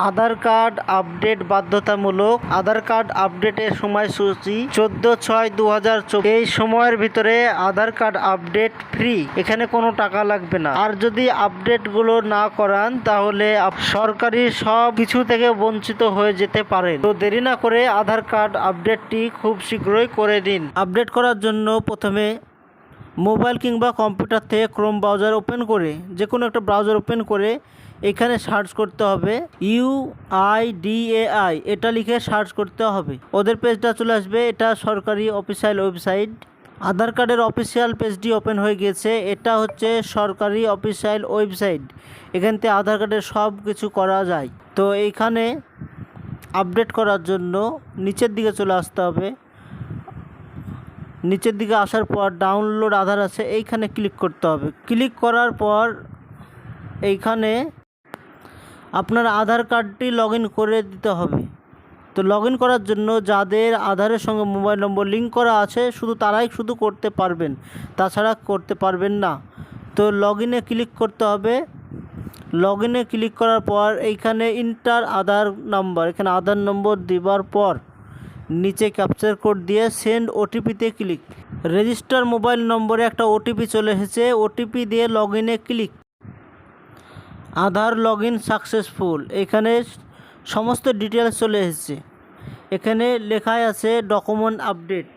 আধার card update বাধ্যতামূলক। আধার card আপডেটের সময়সূচি 14/6/2024। এই সময়ের ভিতরে আধার কার্ড আপডেট ফ্রি, এখানে কোনো টাকা লাগবে না। আর যদি আপডেটগুলো না করান তাহলে সরকারি সব কিছু থেকে বঞ্চিত হয়ে যেতে পারেন। তো দেরি না করে আধার কার্ড আপডেটটি খুব শীঘ্রই করে দিন। আপডেট করার জন্য প্রথমে মোবাইল কিংবা কম্পিউটার থেকে ক্রোম ব্রাউজার ওপেন করে, যে কোনো একটা ব্রাউজার ওপেন করে এখানে সার্চ করতে হবে UIDAI, এটা লিখে সার্চ করতে হবে। ওদের পেজটা চলে আসবে। এটা সরকারি অফিসিয়াল ওয়েবসাইট। আধার কার্ডের অফিসিয়াল পেজটি ওপেন হয়ে গেছে। এটা হচ্ছে সরকারি অফিসিয়াল ওয়েবসাইট। এখান থেকে আধার কার্ডের সব কিছু করা যায়। তো এইখানে আপডেট করার জন্য নিচের দিকে চলে আসতে হবে। নিচের দিকে আসার পর ডাউনলোড আধার আছে, এইখানে ক্লিক করতে হবে। ক্লিক করার পর এইখানে আপনার আধার কার্ডটি লগ ইন করে দিতে হবে। তো লগ ইন করার জন্য যাদের আধারের সঙ্গে মোবাইল নম্বর লিঙ্ক করা আছে শুধু তারাই করতে পারবেন, তাছাড়া করতে পারবেন না। তো লগ ইনে ক্লিক করতে হবে। লগ ইনে ক্লিক করার পর এইখানে ইন্টার আধার নাম্বার, এখানে আধার নম্বর দেওয়ার পর নিচে ক্যাপচার কোড দিয়ে সেন্ড ওটিপিতে ক্লিক। রেজিস্টার মোবাইল নম্বরে একটা ওটিপি চলে এসেছে, ওটিপি দিয়ে লগ ইনে click. Aadhaar log in successful, এখানে সমস্ত ডিটেলস চলে এসেছে। এখানে লেখা আছে ডকুমেন্ট আপডেট,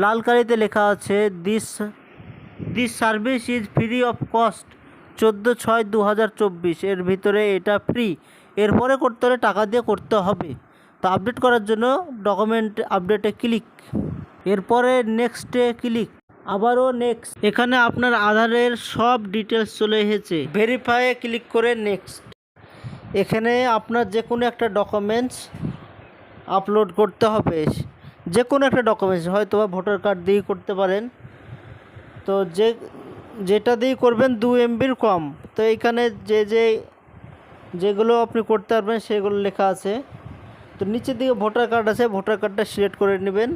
লাল কালিতে লেখা আছে this service is free of cost 14/6/2024। এর ভিতরে এটা ফ্রি, এরপরে করতে হলে টাকা দিয়ে করতে হবে। তো আপডেট করার জন্য ডকুমেন্ট আপডেটে ক্লিক, এরপরে নেক্সটে ক্লিক, আবারও নেক্সট। এখানে আপনার আধারের সব ডিটেলস চলে এসেছে। ভেরিফাইয়ে ক্লিক করে নেক্সট। এখানে আপনার যে কোনো একটা ডকুমেন্টস আপলোড করতে হবে, যে কোনো একটা ডকুমেন্টস, হয়তো বা ভোটার কার্ড দিয়েই করতে পারেন। তো যেটা দিয়ে করবেন 2 MBর কম। তো এইখানে যেগুলো আপনি করতে পারবেন সেগুলো লেখা আছে। তো নিচের দিকে ভোটার কার্ড আছে, ভোটার কার্ডটা সিলেক্ট করে নেবেন।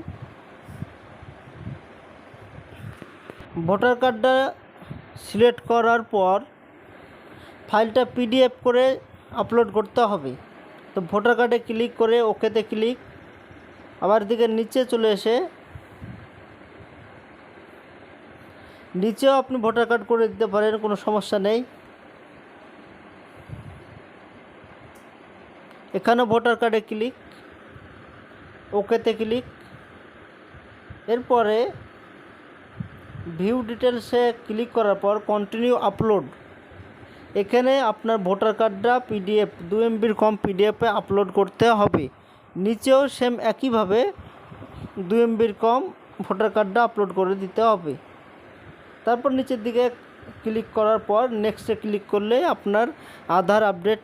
ভোটার কার্ডটা সিলেক্ট করার পর ফাইলটা PDF করে আপলোড করতে হবে। তো ভোটার কার্ডে ক্লিক করে ওকেতে ক্লিক, আবার দিকে নিচে চলে এসে নিচেও আপনি ভোটার কার্ড করে দিতে পারেন, কোনো সমস্যা নেই। এখানে ভোটার কার্ডে ক্লিক, ওকেতে ক্লিক, এরপরে ভিউ ডিটেলসে ক্লিক করার পর কন্টিনিউ আপলোড। এখানে আপনার ভোটার কার্ডটা PDF 2 MBর কম PDF-এ আপলোড করতে হবে। নিচেও সেম একইভাবে 2 MBর কম ভোটার কার্ডটা আপলোড করে দিতে হবে। তারপর নিচের দিকে ক্লিক করার পর নেক্সটে ক্লিক করলে আপনার আধার আপডেট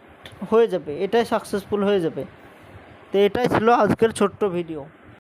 হয়ে যাবে, এটাই সাকসেসফুল হয়ে যাবে। তো এটাই ছিল আজকের ছোট্ট ভিডিও।